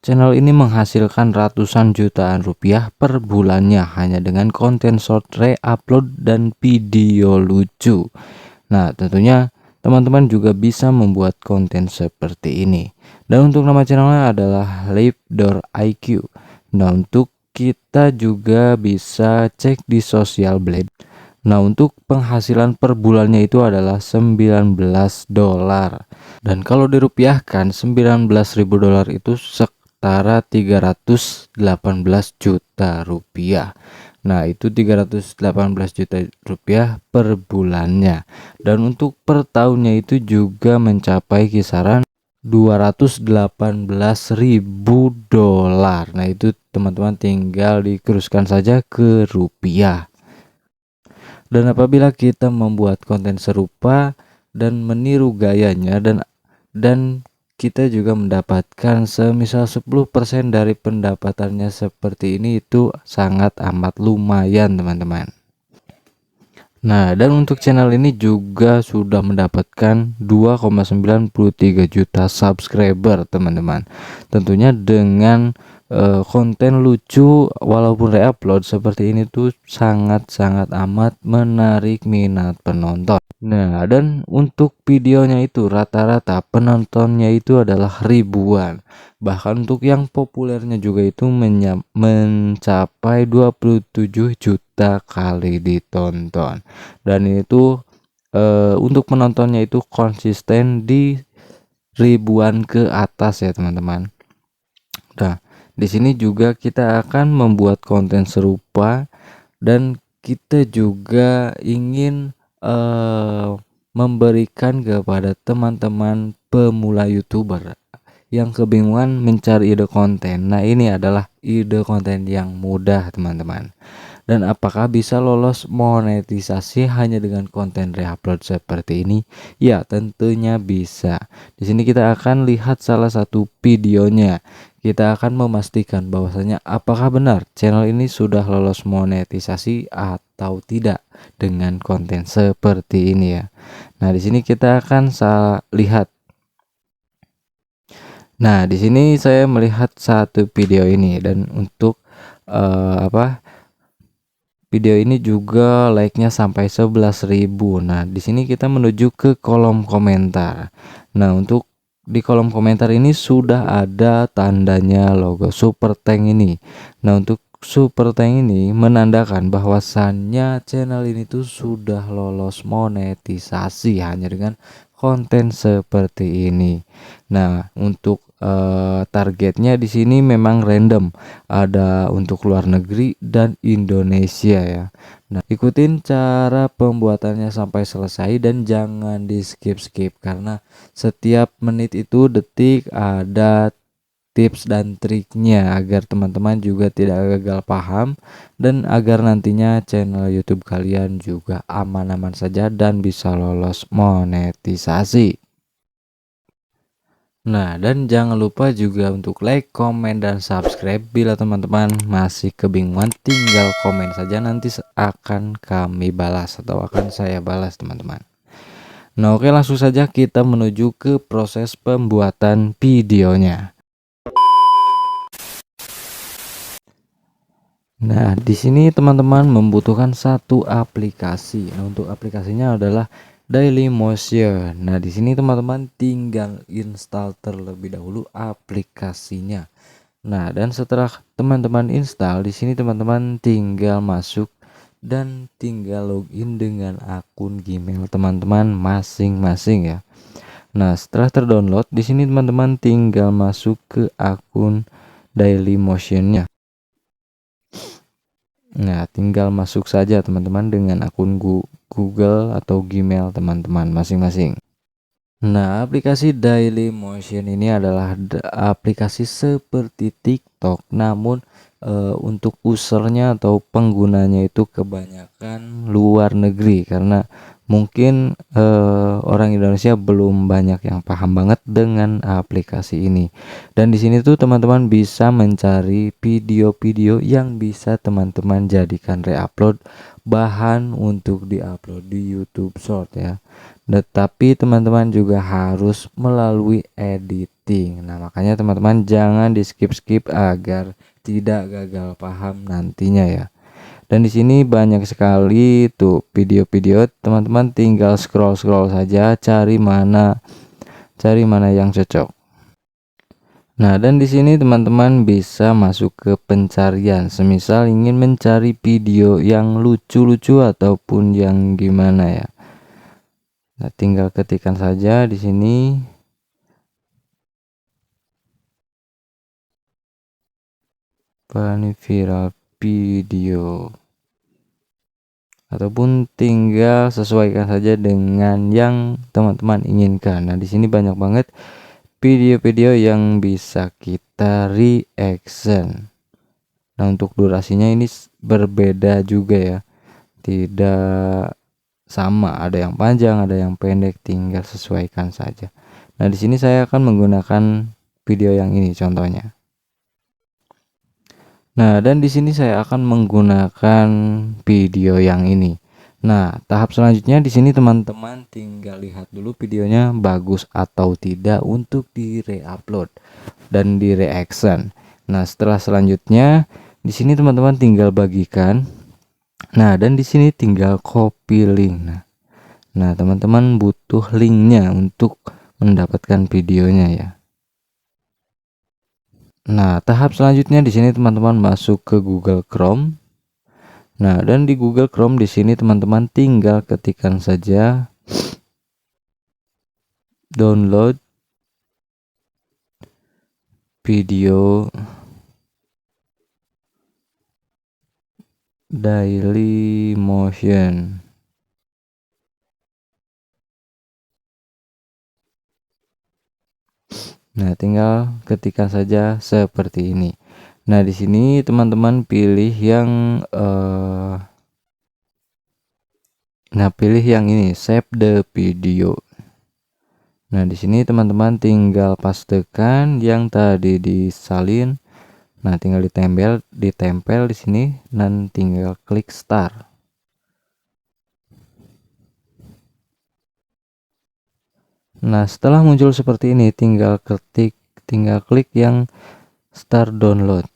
channel ini menghasilkan ratusan jutaan rupiah per bulannya hanya dengan konten short, re-upload, dan video lucu. Nah, tentunya teman-teman juga bisa membuat konten seperti ini. Dan untuk nama channelnya adalah Live.iq. Nah, untuk kita juga bisa cek di Social Blade. Nah, untuk penghasilan per bulannya itu adalah $19. Dan kalau dirupiahkan $19.000 itu setara 318 juta rupiah. Nah, itu 318 juta rupiah per bulannya. Dan untuk per tahunnya itu juga mencapai kisaran $218.000. Nah, itu teman-teman tinggal dikeruskan saja ke rupiah. Dan apabila kita membuat konten serupa dan meniru gayanya dan kita juga mendapatkan semisal 10% dari pendapatannya seperti ini, itu sangat amat lumayan teman-teman. Nah, dan untuk channel ini juga sudah mendapatkan 2,93 juta subscriber teman-teman. Tentunya dengan konten lucu walaupun re-upload seperti ini tuh sangat-sangat amat menarik minat penonton. Nah, dan untuk videonya itu rata-rata penontonnya itu adalah ribuan. Bahkan untuk yang populernya juga itu mencapai 27 juta kali ditonton. Dan itu untuk penontonnya itu konsisten di ribuan ke atas ya teman-teman. Nah, di sini juga kita akan membuat konten serupa dan kita juga ingin memberikan kepada teman-teman pemula YouTuber yang kebingungan mencari ide konten. Nah, ini adalah ide konten yang mudah teman-teman. Dan apakah bisa lolos monetisasi hanya dengan konten re-upload seperti ini? Ya, tentunya bisa. Di sini kita akan lihat salah satu videonya. Kita akan memastikan bahwasanya apakah benar channel ini sudah lolos monetisasi atau tidak dengan konten seperti ini ya. Nah, di sini kita akan lihat. Nah, di sini saya melihat satu video ini dan untuk video ini juga like-nya sampai 11.000. Nah, di sini kita menuju ke kolom komentar. Nah, untuk di kolom komentar ini sudah ada tandanya logo Super Tank ini. Nah, untuk Super Tank ini menandakan bahwasannya channel ini tuh sudah lolos monetisasi hanya dengan konten seperti ini. Nah, untuk targetnya di sini memang random, ada untuk luar negeri dan Indonesia ya. Nah, ikutin cara pembuatannya sampai selesai dan jangan di skip karena setiap menit itu detik ada tips dan triknya agar teman-teman juga tidak gagal paham dan agar nantinya channel YouTube kalian juga aman-aman saja dan bisa lolos monetisasi. Nah, dan jangan lupa juga untuk like, komen, dan subscribe. Bila teman-teman masih kebingungan, tinggal komen saja, nanti akan kami balas atau akan saya balas teman-teman. Nah, oke, langsung saja kita menuju ke proses pembuatan videonya. Nah, di sini teman-teman membutuhkan satu aplikasi. Nah, untuk aplikasinya adalah Dailymotion. Nah, di sini teman-teman tinggal install terlebih dahulu aplikasinya. Nah, dan setelah teman-teman install, di sini teman-teman tinggal masuk dan tinggal login dengan akun Gmail teman-teman masing-masing ya. Nah, setelah terdownload, di sini teman-teman tinggal masuk ke akun Dailymotion-nya. Nah, tinggal masuk saja teman-teman dengan akun Google atau Gmail teman-teman masing-masing. Nah, aplikasi Dailymotion ini adalah aplikasi seperti TikTok, namun untuk usernya atau penggunanya itu kebanyakan luar negeri karena mungkin orang Indonesia belum banyak yang paham banget dengan aplikasi ini. Dan di sini tuh teman-teman bisa mencari video-video yang bisa teman-teman jadikan re-upload bahan untuk diupload di YouTube Short ya. Tetapi teman-teman juga harus melalui editing. Nah, makanya teman-teman jangan di skip-skip agar tidak gagal paham nantinya ya. Dan di sini banyak sekali tuh video-video, teman-teman tinggal scroll-scroll saja cari mana yang cocok. Nah, dan di sini teman-teman bisa masuk ke pencarian. Semisal ingin mencari video yang lucu-lucu ataupun yang gimana ya. Nah, tinggal ketikkan saja di sini. Funny viral video. Ataupun tinggal sesuaikan saja dengan yang teman-teman inginkan. Nah, di sini banyak banget video-video yang bisa kita reaction. Nah, untuk durasinya ini berbeda juga ya. Tidak sama, ada yang panjang, ada yang pendek, tinggal sesuaikan saja. Nah, di sini saya akan menggunakan video yang ini contohnya. Nah, dan di sini saya akan menggunakan video yang ini. Nah, tahap selanjutnya di sini teman-teman tinggal lihat dulu videonya bagus atau tidak untuk di-reupload dan di-reaction. Nah, setelah selanjutnya di sini teman-teman tinggal bagikan. Nah, dan di sini tinggal copy link. Nah, teman-teman butuh linknya untuk mendapatkan videonya ya. Nah, tahap selanjutnya di sini teman-teman masuk ke Google Chrome. Nah, dan di Google Chrome di sini teman-teman tinggal ketikkan saja download video Dailymotion. Nah, tinggal ketikkan saja seperti ini. Nah, di sini teman-teman pilih yang pilih yang ini, save the video. Nah, di sini teman-teman tinggal pastekan yang tadi disalin. Nah, tinggal ditempel di sini dan tinggal klik start. Nah, setelah muncul seperti ini tinggal klik yang start download.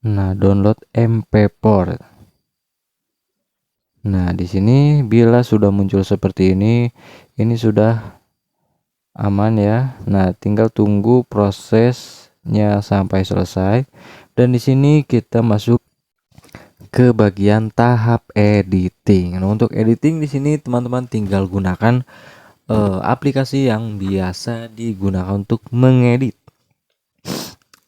Nah, download MP4. Nah, di sini bila sudah muncul seperti ini sudah aman ya. Nah, tinggal tunggu prosesnya sampai selesai. Dan di sini kita masuk ke bagian tahap editing. Nah, untuk editing di sini teman-teman tinggal gunakan aplikasi yang biasa digunakan untuk mengedit.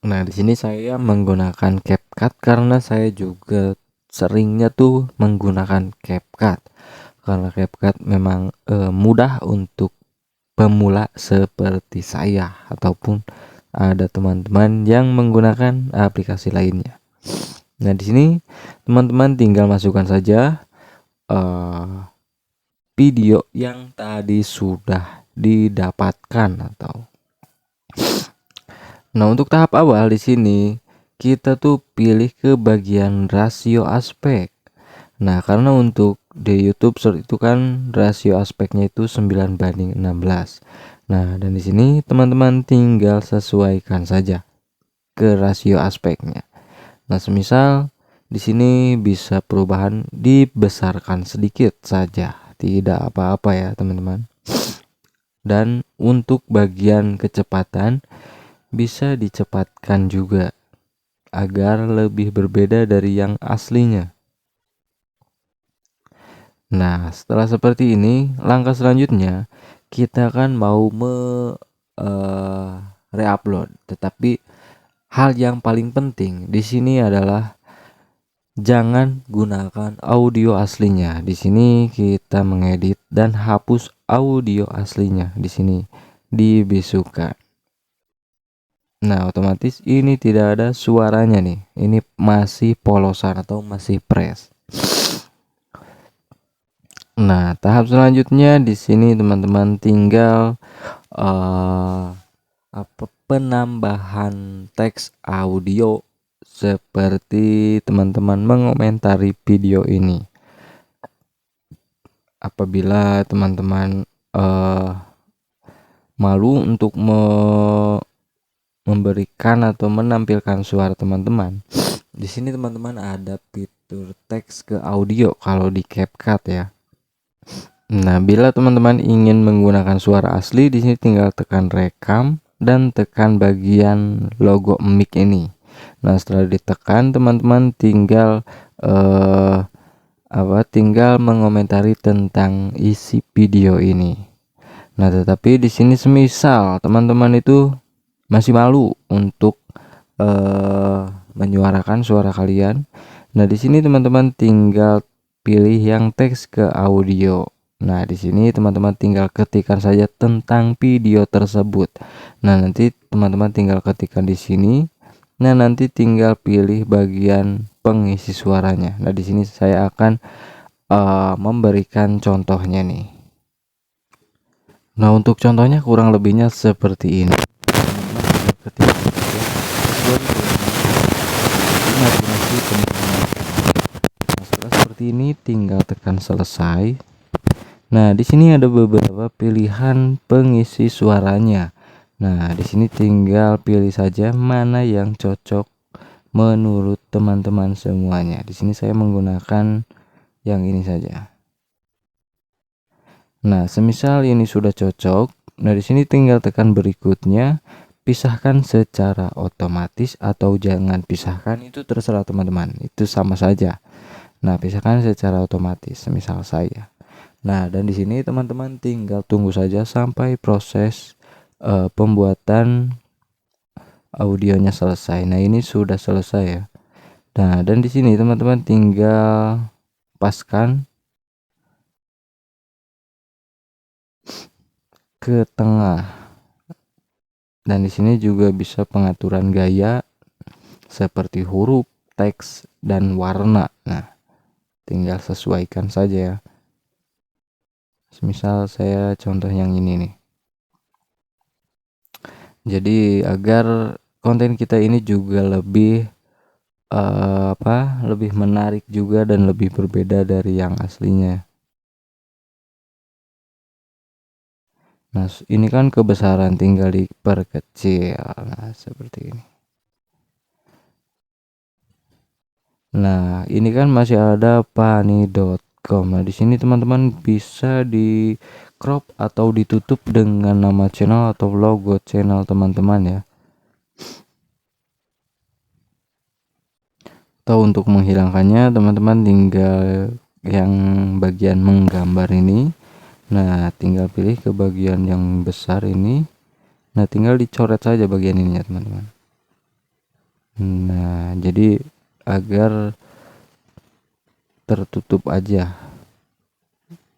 Nah, di sini saya menggunakan CapCut karena saya juga seringnya tuh menggunakan CapCut. Karena CapCut memang mudah untuk pemula seperti saya ataupun ada teman-teman yang menggunakan aplikasi lainnya. Nah, di sini teman-teman tinggal masukkan saja video yang tadi sudah didapatkan atau. Nah, untuk tahap awal di sini kita tuh pilih ke bagian rasio aspek. Nah, karena untuk di YouTube Short itu kan rasio aspeknya itu 9:16. Nah, dan di sini teman-teman tinggal sesuaikan saja ke rasio aspeknya. Nah, semisal di sini bisa perubahan dibesarkan sedikit saja, tidak apa-apa ya, teman-teman. Dan untuk bagian kecepatan bisa dicepatkan juga agar lebih berbeda dari yang aslinya. Nah, setelah seperti ini, langkah selanjutnya kita kan mau reupload. Tetapi hal yang paling penting di sini adalah jangan gunakan audio aslinya. Di sini kita mengedit dan hapus audio aslinya. Di sini dibisukan. Nah, otomatis ini tidak ada suaranya nih. Ini masih polosan atau masih press. Nah, tahap selanjutnya di sini teman-teman tinggal penambahan teks audio seperti teman-teman mengomentari video ini. Apabila teman-teman malu untuk memberikan atau menampilkan suara teman-teman, di sini teman-teman ada fitur teks ke audio kalau di CapCut ya. Nah, bila teman-teman ingin menggunakan suara asli, di sini tinggal tekan rekam dan tekan bagian logo mic ini. Nah, setelah ditekan, teman-teman tinggal tinggal mengomentari tentang isi video ini. Nah, tetapi di sini semisal teman-teman itu masih malu untuk menyuarakan suara kalian. Nah, di sini teman-teman tinggal pilih yang teks ke audio. Nah, di sini teman-teman tinggal ketikkan saja tentang video tersebut. Nah, nanti teman-teman tinggal ketikkan di sini. Nah, nanti tinggal pilih bagian pengisi suaranya. Nah, di sini saya akan memberikan contohnya nih. Nah, untuk contohnya kurang lebihnya seperti ini. Teman-teman ketik imajinasi penikmat. Nah, setelah seperti ini tinggal tekan selesai. Nah, di sini ada beberapa pilihan pengisi suaranya. Nah, di sini tinggal pilih saja mana yang cocok menurut teman-teman semuanya. Di sini saya menggunakan yang ini saja. Nah, semisal ini sudah cocok, nah di sini tinggal tekan berikutnya, pisahkan secara otomatis atau jangan pisahkan, itu terserah teman-teman. Itu sama saja. Nah, pisahkan secara otomatis, semisal saya. Nah, dan di sini teman-teman tinggal tunggu saja sampai proses pembuatan audionya selesai. Nah, ini sudah selesai ya. Nah, dan di sini teman-teman tinggal paskan ke tengah. Dan di sini juga bisa pengaturan gaya seperti huruf, teks, dan warna. Nah, tinggal sesuaikan saja ya. Misal saya contoh yang ini nih. Jadi agar konten kita ini juga lebih lebih menarik juga dan lebih berbeda dari yang aslinya. Nah, ini kan kebesaran tinggal diperkecil. Nah, seperti ini. Nah, ini kan masih ada pani.com. Nah, di sini teman-teman bisa di crop atau ditutup dengan nama channel atau logo channel teman-teman ya. Atau untuk menghilangkannya, teman-teman tinggal yang bagian menggambar ini. Nah, tinggal pilih ke bagian yang besar ini. Nah, tinggal dicoret saja bagian ini ya, teman-teman. Nah, jadi agar tertutup aja,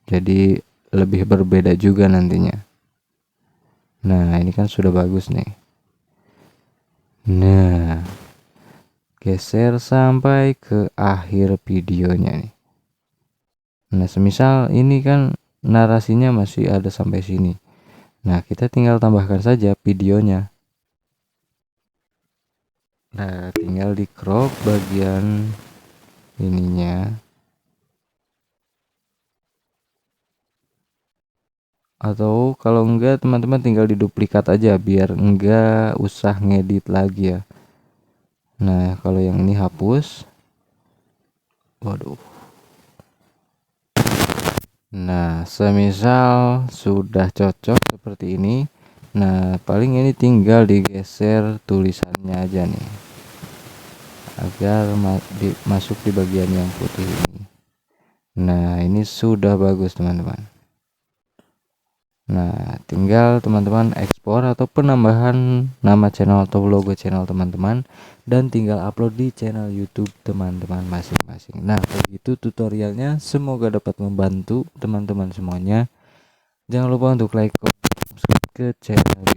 jadi lebih berbeda juga nantinya. Nah, ini kan sudah bagus nih. Nah, geser sampai ke akhir videonya nih. Nah, semisal ini kan narasinya masih ada sampai sini. Nah, kita tinggal tambahkan saja videonya. Nah, tinggal di crop bagian ininya. Atau kalau enggak, teman-teman tinggal diduplikat aja biar enggak usah ngedit lagi ya. Nah, kalau yang ini hapus. Waduh. Nah, semisal sudah cocok seperti ini. Nah, paling ini tinggal digeser tulisannya aja nih, agar masuk di bagian yang putih ini. Nah, ini sudah bagus teman-teman. Nah, tinggal teman-teman ekspor atau penambahan nama channel atau logo channel teman-teman, dan tinggal upload di channel YouTube teman-teman masing-masing. Nah, begitu tutorialnya, semoga dapat membantu teman-teman semuanya. Jangan lupa untuk like, comment, subscribe ke channel